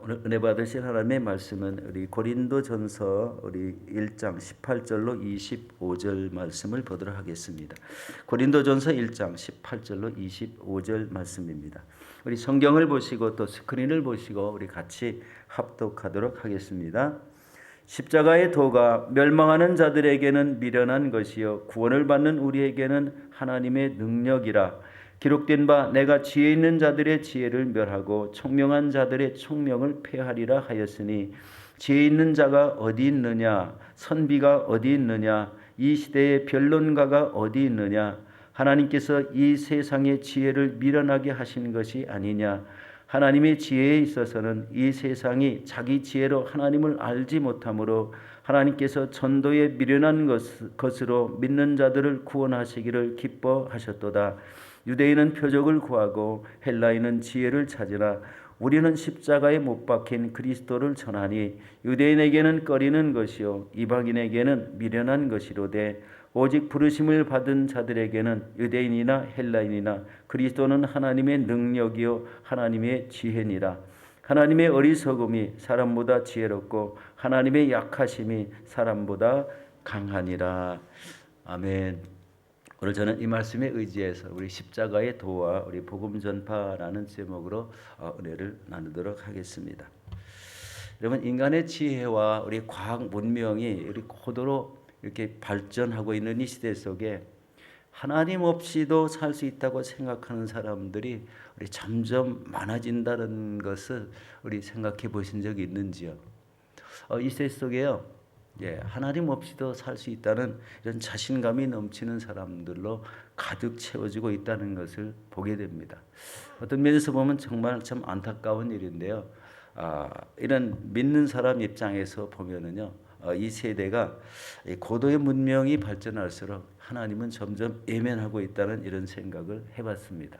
오늘 은혜 받으실 하나님의 말씀은 우리 고린도전서 우리 1장 18절로 25절 말씀을 보도록 하겠습니다. 고린도전서 1장 18절로 25절 말씀입니다. 우리 성경을 보시고 또 스크린을 보시고 우리 같이 합독하도록 하겠습니다. 십자가의 도가 멸망하는 자들에게는 미련한 것이요 구원을 받는 우리에게는 하나님의 능력이라. 기록된 바 내가 지혜 있는 자들의 지혜를 멸하고 총명한 자들의 총명을 폐하리라 하였으니 지혜 있는 자가 어디 있느냐 선비가 어디 있느냐 이 시대의 변론가가 어디 있느냐. 하나님께서 이 세상의 지혜를 미련하게 하신 것이 아니냐. 하나님의 지혜에 있어서는 이 세상이 자기 지혜로 하나님을 알지 못하므로 하나님께서 전도에 미련한 것으로 믿는 자들을 구원하시기를 기뻐하셨도다. 유대인은 표적을 구하고 헬라인은 지혜를 찾으나 우리는 십자가에 못 박힌 그리스도를 전하니 유대인에게는 꺼리는 것이요 이방인에게는 미련한 것이로되 오직 부르심을 받은 자들에게는 유대인이나 헬라인이나 그리스도는 하나님의 능력이요 하나님의 지혜니라. 하나님의 어리석음이 사람보다 지혜롭고 하나님의 약하심이 사람보다 강하니라. 아멘. 오늘 저는 이 말씀에 의지해서 우리 십자가의 도와 우리 복음 전파라는 제목으로 은혜를 나누도록 하겠습니다. 여러분, 인간의 지혜와 우리 과학 문명이 우리 고도로 이렇게 발전하고 있는 이 시대 속에 하나님 없이도 살 수 있다고 생각하는 사람들이 우리 점점 많아진다는 것을 우리 생각해 보신 적이 있는지요? 이 시대 속에요. 하나님 없이도 살 수 있다는 이런 자신감이 넘치는 사람들로 가득 채워지고 있다는 것을 보게 됩니다. 어떤 면에서 보면 정말 참 안타까운 일인데요. 이런 믿는 사람 입장에서 보면은요, 이 세대가 고도의 문명이 발전할수록 하나님은 점점 외면하고 있다는 이런 생각을 해봤습니다.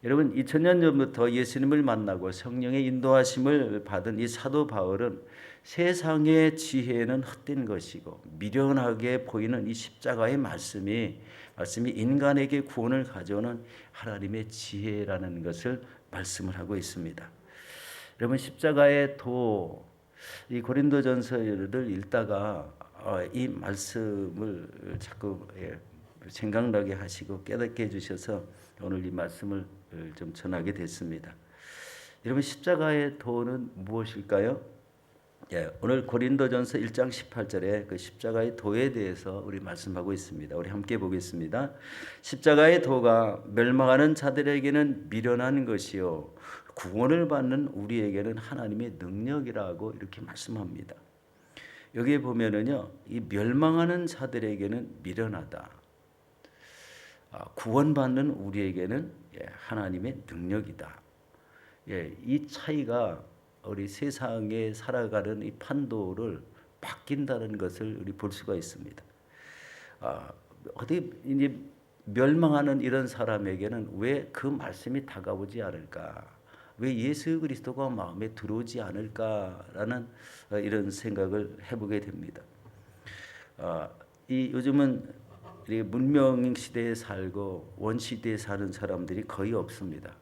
여러분, 2000년 전부터 예수님을 만나고 성령의 인도하심을 받은 이 사도 바울은 세상의 지혜는 헛된 것이고 미련하게 보이는 이 십자가의 말씀이 인간에게 구원을 가져오는 하나님의 지혜라는 것을 말씀을 하고 있습니다. 여러분, 십자가의 도, 이 고린도전서를 읽다가 이 말씀을 자꾸 생각나게 하시고 깨닫게 해주셔서 오늘 이 말씀을 좀 전하게 됐습니다. 여러분, 십자가의 도는 무엇일까요? 오늘 고린도전서 1장 18절에 그 십자가의 도에 대해서 우리 말씀하고 있습니다. 우리 함께 보겠습니다. 십자가의 도가 멸망하는 자들에게는 미련한 것이요 구원을 받는 우리에게는 하나님의 능력이라고 이렇게 말씀합니다. 여기에 보면은요, 이 멸망하는 자들에게는 미련하다. 구원받는 우리에게는 하나님의 능력이다. 이 차이가 우리 세상에 살아가는 이 판도를 바뀐다는 것을 우리 볼 수가 있습니다. 어디 이제 멸망하는 이런 사람에게는 왜 그 말씀이 다가오지 않을까? 왜 예수 그리스도가 마음에 들어오지 않을까라는 이런 생각을 해보게 됩니다. 이 요즘은 문명 시대에 살고 원 시대에 사는 사람들이 거의 없습니다.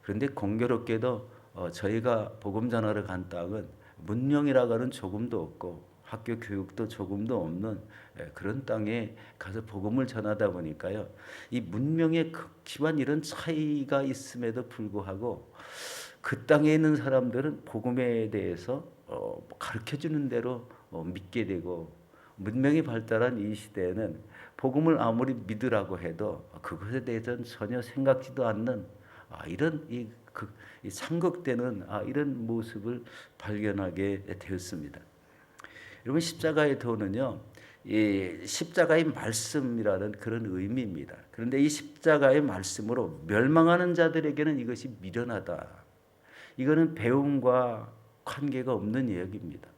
그런데 공교롭게도 저희가 복음 전하러 간 땅은 문명이라고 하는 조금도 없고 학교 교육도 조금도 없는 그런 땅에 가서 복음을 전하다 보니까요, 이 문명의 극심한 이런 차이가 있음에도 불구하고 그 땅에 있는 사람들은 복음에 대해서 가르쳐주는 대로 믿게 되고, 문명이 발달한 이 시대에는 복음을 아무리 믿으라고 해도 그것에 대해서는 전혀 생각지도 않는 이런 이 상극되는 이런 모습을 발견하게 되었습니다. 여러분, 십자가의 도는요, 이 십자가의 말씀이라는 그런 의미입니다. 그런데 이 십자가의 말씀으로 멸망하는 자들에게는 이것이 미련하다. 이거는 배움과 관계가 없는 이야기입니다.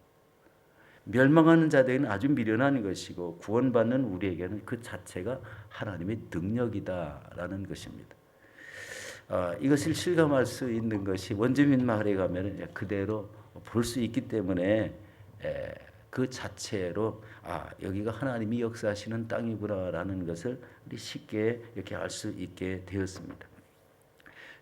멸망하는 자들에게는 아주 미련한 것이고 구원받는 우리에게는 그 자체가 하나님의 능력이다라는 것입니다. 이것을 실감할 수 있는 것이 원주민 마을에 가면 그대로 볼 수 있기 때문에 그 자체로 여기가 하나님이 역사하시는 땅이구나라는 것을 우리 쉽게 이렇게 알 수 있게 되었습니다.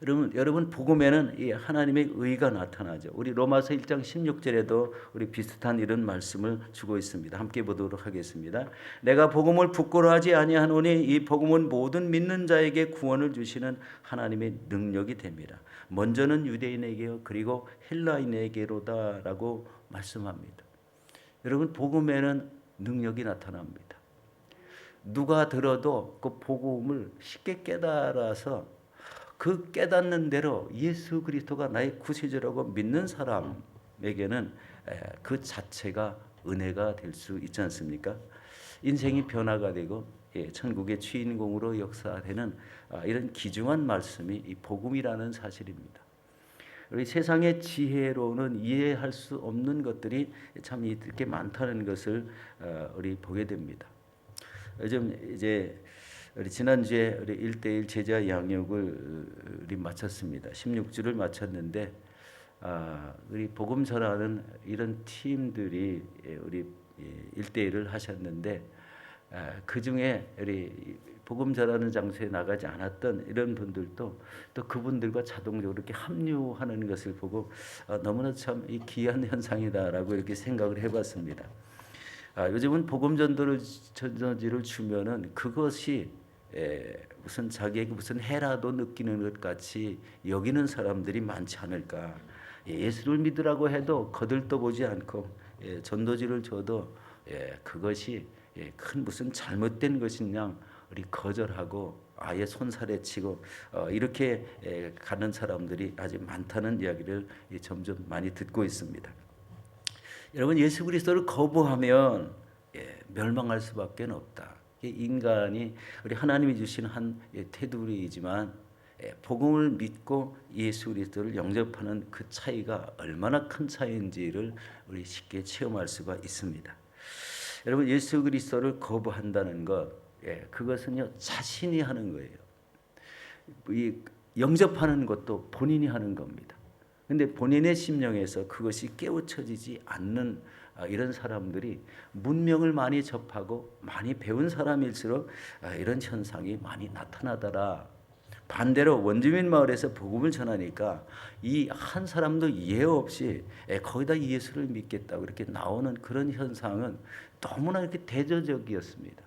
여러분 복음에는 이 하나님의 의가 나타나죠. 우리 로마서 1장 16절에도 우리 비슷한 이런 말씀을 주고 있습니다. 함께 보도록 하겠습니다. 내가 복음을 부끄러워하지 아니하노니 이 복음은 모든 믿는 자에게 구원을 주시는 하나님의 능력이 됩니다. 먼저는 유대인에게요 그리고 헬라인에게로다라고 말씀합니다. 여러분 복음에는 능력이 나타납니다. 누가 들어도 그 복음을 쉽게 깨달아서 그 깨닫는 대로 예수 그리스도가 나의 구세주라고 믿는 사람에게는 그 자체가 은혜가 될 수 있지 않습니까? 인생이 변화가 되고 천국의 주인공으로 역사되는 이런 귀중한 말씀이 이 복음이라는 사실입니다. 우리 세상의 지혜로는 이해할 수 없는 것들이 참 이렇게 많다는 것을 우리 보게 됩니다. 요즘 이제 우리 지난주에 우리 1:1 제자 양육을 우리 마쳤습니다. 16주를 마쳤는데 우리 복음 전하는 이런 팀들이 우리 1:1을 하셨는데 그 중에 우리 복음 전하는 장소에 나가지 않았던 이런 분들도 또 그분들과 자동적으로 이렇게 합류하는 것을 보고 너무나 참 이 귀한 현상이다라고 이렇게 생각을 해봤습니다. 요즘은 복음 전도지를 주면은 그것이 무슨 자기에게 무슨 해라도 느끼는 것 같이 여기는 사람들이 많지 않을까. 예수를 믿으라고 해도 거들떠보지 않고 전도지를 줘도 그것이 큰 무슨 잘못된 것이냐 우리 거절하고 아예 손살에 치고 이렇게 가는 사람들이 아주 많다는 이야기를 점점 많이 듣고 있습니다. 여러분 예수 그리스도를 거부하면 멸망할 수밖에 없다. 인간이 우리 하나님이 주신 한 테두리이지만 복음을 믿고 예수 그리스도를 영접하는 그 차이가 얼마나 큰 차이인지를 우리 쉽게 체험할 수가 있습니다. 여러분 예수 그리스도를 거부한다는 것, 그것은요 자신이 하는 거예요. 이 영접하는 것도 본인이 하는 겁니다. 근데 본인의 심령에서 그것이 깨우쳐지지 않는 이런 사람들이 문명을 많이 접하고 많이 배운 사람일수록 이런 현상이 많이 나타나더라. 반대로 원주민 마을에서 복음을 전하니까 이 한 사람도 예외 없이 거기다 예수를 믿겠다고 이렇게 나오는 그런 현상은 너무나 이렇게 대조적이었습니다.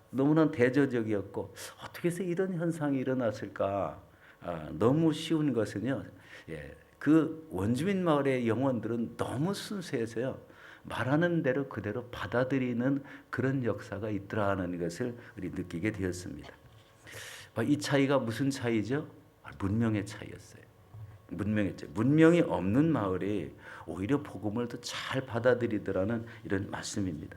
너무나 대조적이었고 어떻게 해서 이런 현상이 일어났을까? 너무 쉬운 것은요. 그 원주민 마을의 영혼들은 너무 순수해서요. 말하는 대로 그대로 받아들이는 그런 역사가 있더라는 것을 우리 느끼게 되었습니다. 이 차이가 무슨 차이죠? 문명의 차이였어요. 문명이 없는 마을이 오히려 복음을 더 잘 받아들이더라는 이런 말씀입니다.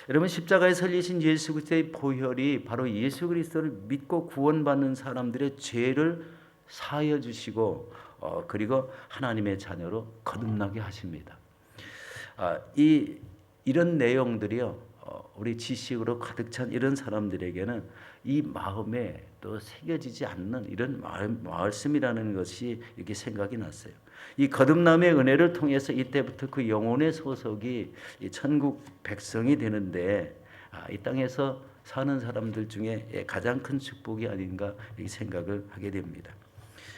여러분 십자가에 설리신 예수 그리스도의 보혈이 바로 예수 그리스도를 믿고 구원받는 사람들의 죄를 사하여 주시고 그리고 하나님의 자녀로 거듭나게 하십니다. 이런 내용들이요. 우리 지식으로 가득 찬 이런 사람들에게는 이 마음에 또 새겨지지 않는 이런 말씀이라는 것이 이렇게 생각이 났어요. 이 거듭남의 은혜를 통해서 이때부터 그 영혼의 소속이 이 천국 백성이 되는데 이 땅에서 사는 사람들 중에 가장 큰 축복이 아닌가 이 생각을 하게 됩니다.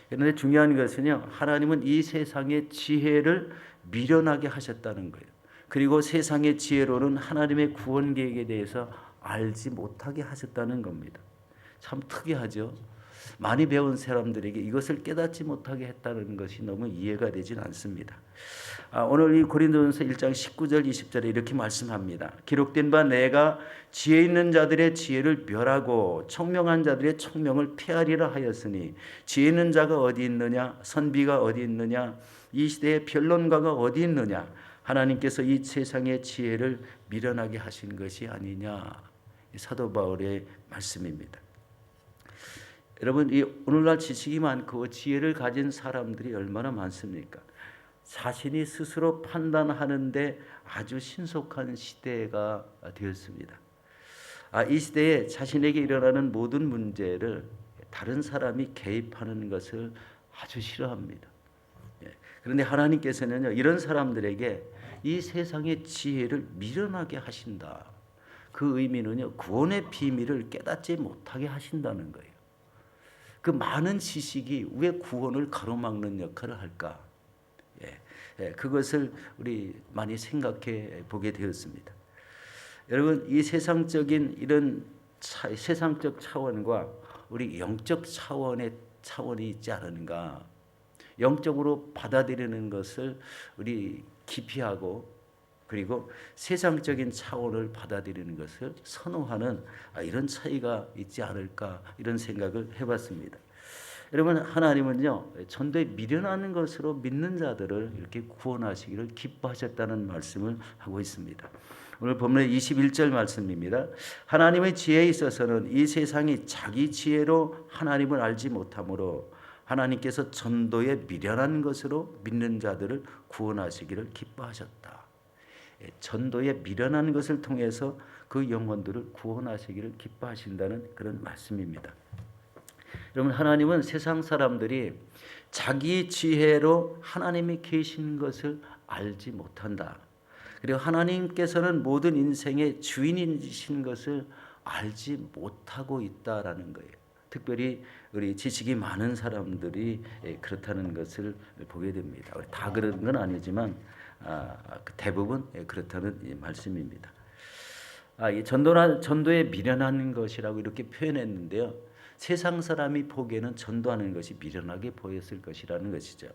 그런데 중요한 것은요. 하나님은 이 세상의 지혜를 미련하게 하셨다는 거예요. 그리고 세상의 지혜로는 하나님의 구원 계획에 대해서 알지 못하게 하셨다는 겁니다. 참 특이하죠. 많이 배운 사람들에게 이것을 깨닫지 못하게 했다는 것이 너무 이해가 되진 않습니다. 오늘 이 고린도전서 1장 19절 20절에 이렇게 말씀합니다. 기록된 바 내가 지혜 있는 자들의 지혜를 멸하고 청명한 자들의 청명을 폐하리라 하였으니 지혜 있는 자가 어디 있느냐 선비가 어디 있느냐 이 시대의 변론가가 어디 있느냐 하나님께서 이 세상의 지혜를 미련하게 하신 것이 아니냐. 사도 바울의 말씀입니다. 여러분 이 오늘날 지식이 많고 지혜를 가진 사람들이 얼마나 많습니까? 자신이 스스로 판단하는데 아주 신속한 시대가 되었습니다. 이 시대에 자신에게 일어나는 모든 문제를 다른 사람이 개입하는 것을 아주 싫어합니다. 그런데 하나님께서는요 이런 사람들에게 이 세상의 지혜를 미련하게 하신다. 그 의미는요 구원의 비밀을 깨닫지 못하게 하신다는 거예요. 그 많은 지식이 왜 구원을 가로막는 역할을 할까? 그것을 우리 많이 생각해 보게 되었습니다. 여러분, 이 세상적인 이런 세상적 차원과 우리 영적 차원이 있지 않은가? 영적으로 받아들이는 것을 우리 기피하고, 그리고 세상적인 차원을 받아들이는 것을 선호하는 이런 차이가 있지 않을까, 이런 생각을 해봤습니다. 여러분, 하나님은요, 전도에 미련한 것으로 믿는 자들을 이렇게 구원하시기를 기뻐하셨다는 말씀을 하고 있습니다. 오늘 본문의 21절 말씀입니다. 하나님의 지혜에 있어서는 이 세상이 자기 지혜로 하나님을 알지 못하므로 하나님께서 전도에 미련한 것으로 믿는 자들을 구원하시기를 기뻐하셨다. 전도에 미련한 것을 통해서 그 영혼들을 구원하시기를 기뻐하신다는 그런 말씀입니다. 여러분, 하나님은 세상 사람들이 자기 지혜로 하나님이 계신 것을 알지 못한다. 그리고 하나님께서는 모든 인생의 주인이신 것을 알지 못하고 있다라는 거예요. 특별히 우리 지식이 많은 사람들이 그렇다는 것을 보게 됩니다. 다 그런 건 아니지만 대부분 그렇다는 말씀입니다. 이 전도에 미련한 것이라고 이렇게 표현했는데요. 세상 사람이 보기에는 전도하는 것이 미련하게 보였을 것이라는 것이죠.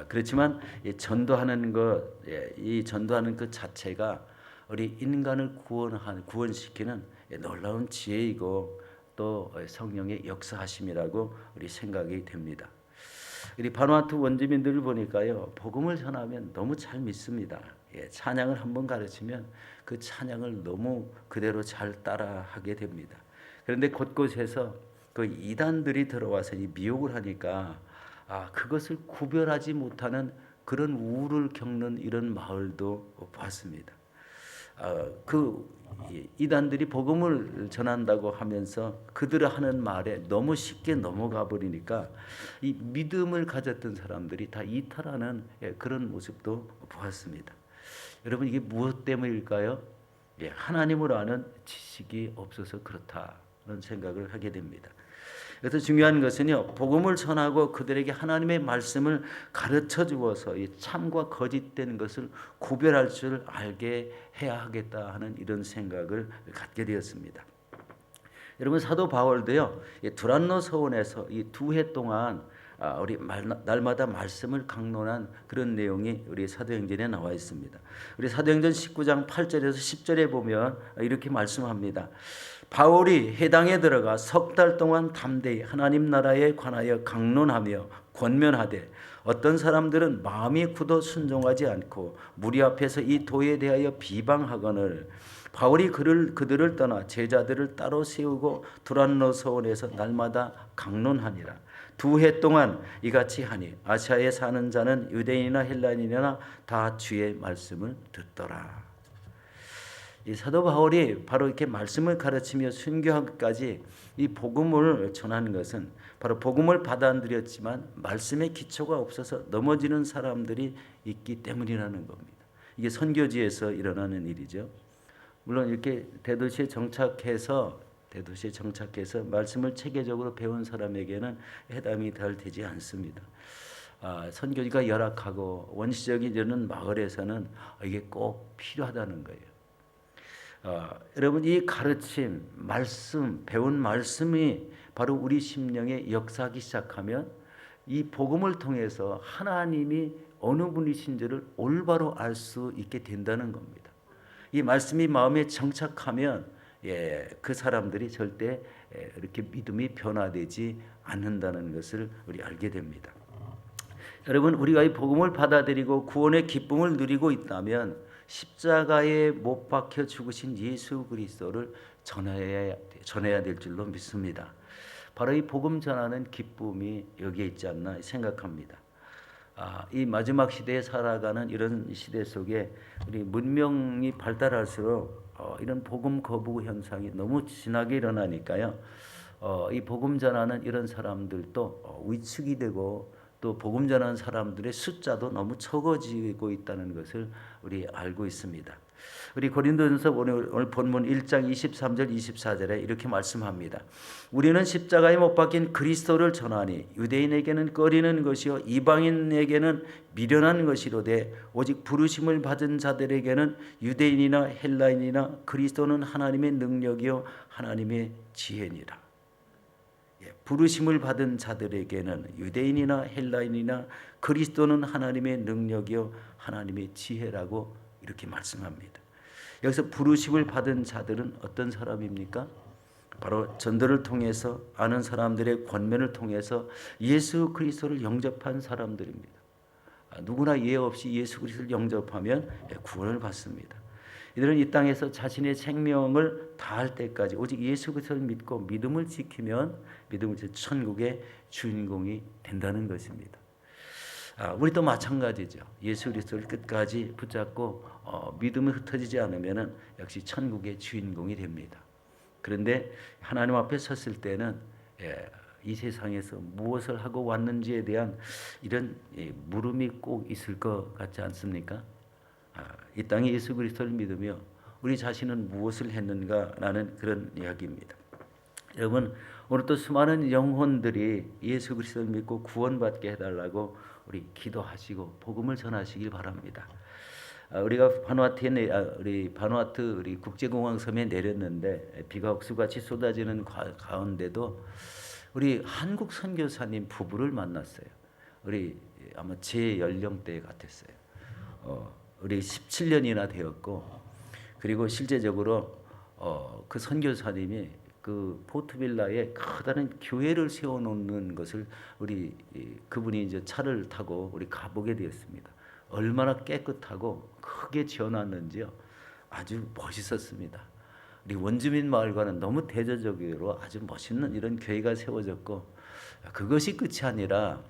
그렇지만 이 전도하는 것 자체가 우리 인간을 구원시키는 놀라운 지혜이고 또 성령의 역사하심이라고 우리 생각이 됩니다. 우리 바누아투 원주민들을 보니까요, 복음을 전하면 너무 잘 믿습니다. 찬양을 한번 가르치면 그 찬양을 너무 그대로 잘 따라하게 됩니다. 그런데 곳곳에서 그 이단들이 들어와서 이 미혹을 하니까 그것을 구별하지 못하는 그런 우울을 겪는 이런 마을도 봤습니다. 그 이단들이 복음을 전한다고 하면서 그들이 하는 말에 너무 쉽게 넘어가 버리니까 이 믿음을 가졌던 사람들이 다 이탈하는 그런 모습도 보았습니다. 여러분, 이게 무엇 때문일까요? 하나님을 아는 지식이 없어서 그렇다는 생각을 하게 됩니다. 그래서 중요한 것은요, 복음을 전하고 그들에게 하나님의 말씀을 가르쳐 주어서 이 참과 거짓된 것을 구별할 줄 알게 해야 하겠다 하는 이런 생각을 갖게 되었습니다. 여러분, 사도 바울도요, 두란노 서원에서 이 2해 동안 우리 날마다 말씀을 강론한 그런 내용이 우리 사도행전에 나와 있습니다. 우리 사도행전 19장 8절에서 10절에 보면 이렇게 말씀합니다. 바울이 회당에 들어가 3달 동안 담대히 하나님 나라에 관하여 강론하며 권면하되 어떤 사람들은 마음이 굳어 순종하지 않고 무리 앞에서 이 도에 대하여 비방하거늘 바울이 그들을 떠나 제자들을 따로 세우고 두란노 서원에서 날마다 강론하니라. 2해 동안 이같이 하니 아시아에 사는 자는 유대인이나 헬라인이나 다 주의 말씀을 듣더라. 이 사도 바울이 바로 이렇게 말씀을 가르치며 순교하기까지 이 복음을 전하는 것은 바로 복음을 받아들였지만 말씀의 기초가 없어서 넘어지는 사람들이 있기 때문이라는 겁니다. 이게 선교지에서 일어나는 일이죠. 물론 이렇게 대도시에 정착해서 말씀을 체계적으로 배운 사람에게는 해당이 잘 되지 않습니다. 선교지가 열악하고 원시적인 이런 마을에서는 이게 꼭 필요하다는 거예요. 여러분, 이 가르침, 말씀, 배운 말씀이 바로 우리 심령에 역사하기 시작하면 이 복음을 통해서 하나님이 어느 분이신지를 올바로 알 수 있게 된다는 겁니다. 이 말씀이 마음에 정착하면 그 사람들이 절대 이렇게 믿음이 변화되지 않는다는 것을 우리 알게 됩니다. 여러분, 우리가 이 복음을 받아들이고 구원의 기쁨을 누리고 있다면 십자가에 못 박혀 죽으신 예수 그리스도를 전해야 될 줄로 믿습니다. 바로 이 복음 전하는 기쁨이 여기에 있지 않나 생각합니다. 이 마지막 시대에 살아가는 이런 시대 속에 우리 문명이 발달할수록 이런 복음 거부 현상이 너무 진하게 일어나니까요. 이 복음 전하는 이런 사람들도 위축이 되고 또 복음 전하는 사람들의 숫자도 너무 적어지고 있다는 것을 우리 알고 있습니다. 우리 고린도전서 오늘 본문 1장 23절 24절에 이렇게 말씀합니다. 우리는 십자가에 못 박힌 그리스도를 전하니 유대인에게는 꺼리는 것이요 이방인에게는 미련한 것이로되 오직 부르심을 받은 자들에게는 유대인이나 헬라인이나 그리스도는 하나님의 능력이요 하나님의 지혜니라. 부르심을 받은 자들에게는 유대인이나 헬라인이나 그리스도는 하나님의 능력이요 하나님의 지혜라고 이렇게 말씀합니다. 여기서 부르심을 받은 자들은 어떤 사람입니까? 바로 전도를 통해서 아는 사람들의 권면을 통해서 예수 그리스도를 영접한 사람들입니다. 누구나 예외 없이 예수 그리스도를 영접하면 구원을 받습니다. 이들은 이 땅에서 자신의 생명을 다할 때까지 오직 예수 그리스도를 믿고 믿음을 지키면 천국의 주인공이 된다는 것입니다. 우리도 마찬가지죠. 예수 그리스도를 끝까지 붙잡고 믿음이 흩어지지 않으면 역시 천국의 주인공이 됩니다. 그런데 하나님 앞에 섰을 때는 이 세상에서 무엇을 하고 왔는지에 대한 이런 물음이 꼭 있을 것 같지 않습니까? 이 땅에 예수 그리스도를 믿으며 우리 자신은 무엇을 했는가라는 그런 이야기입니다. 여러분, 오늘 또 수많은 영혼들이 예수 그리스도를 믿고 구원받게 해달라고 우리 기도하시고 복음을 전하시길 바랍니다. 우리가 바누아투 우리 국제공항 섬에 내렸는데 비가 억수같이 쏟아지는 가운데도 우리 한국 선교사님 부부를 만났어요. 우리 아마 제 연령대 같았어요. 우리 17년이나 되었고, 그리고 실제적으로 그 선교사님이 그 포트빌라에 커다란 교회를 세워놓는 것을 그분이 이제 차를 타고 우리 가보게 되었습니다. 얼마나 깨끗하고 크게 지어놨는지요. 아주 멋있었습니다. 우리 원주민 마을과는 너무 대조적으로 아주 멋있는 이런 교회가 세워졌고, 그것이 끝이 아니라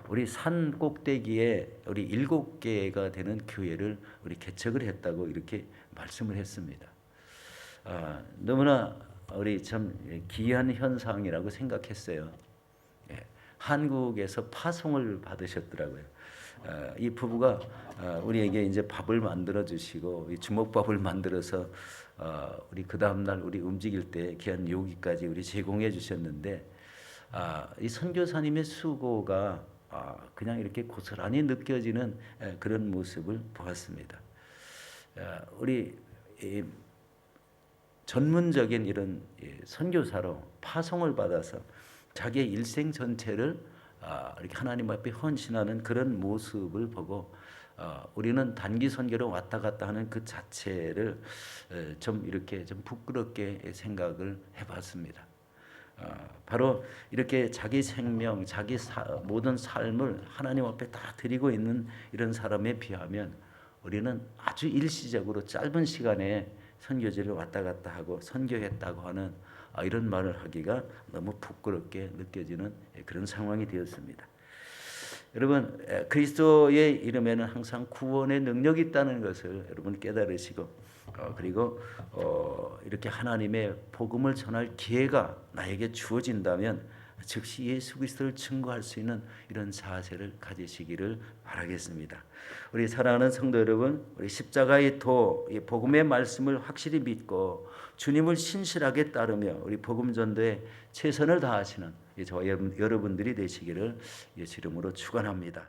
우리 산 꼭대기에 우리 7개가 되는 교회를 우리 개척을 했다고 이렇게 말씀을 했습니다. 너무나 우리 참 기이한 현상이라고 생각했어요. 한국에서 파송을 받으셨더라고요. 이 부부가 우리에게 이제 밥을 만들어 주시고 주먹밥을 만들어서 우리 그 다음 날 우리 움직일 때 귀한 요기까지 우리 제공해 주셨는데, 이 선교사님의 수고가 그냥 이렇게 고스란히 느껴지는 그런 모습을 보았습니다. 우리 전문적인 이런 선교사로 파송을 받아서 자기의 일생 전체를 이렇게 하나님 앞에 헌신하는 그런 모습을 보고 우리는 단기 선교로 왔다 갔다 하는 그 자체를 좀 이렇게 좀 부끄럽게 생각을 해봤습니다. 바로 이렇게 자기 생명, 모든 삶을 하나님 앞에 다 드리고 있는 이런 사람에 비하면 우리는 아주 일시적으로 짧은 시간에 선교지를 왔다 갔다 하고 선교했다고 하는 이런 말을 하기가 너무 부끄럽게 느껴지는 그런 상황이 되었습니다. 여러분, 그리스도의 이름에는 항상 구원의 능력이 있다는 것을 여러분 깨달으시고, 그리고 이렇게 하나님의 복음을 전할 기회가 나에게 주어진다면 즉시 예수 그리스도를 증거할 수 있는 이런 자세를 가지시기를 바라겠습니다. 우리 사랑하는 성도 여러분, 우리 십자가의 이 복음의 말씀을 확실히 믿고 주님을 신실하게 따르며 우리 복음 전도에 최선을 다하시는 저와 여러분들이 되시기를 예수 이름으로 축원합니다.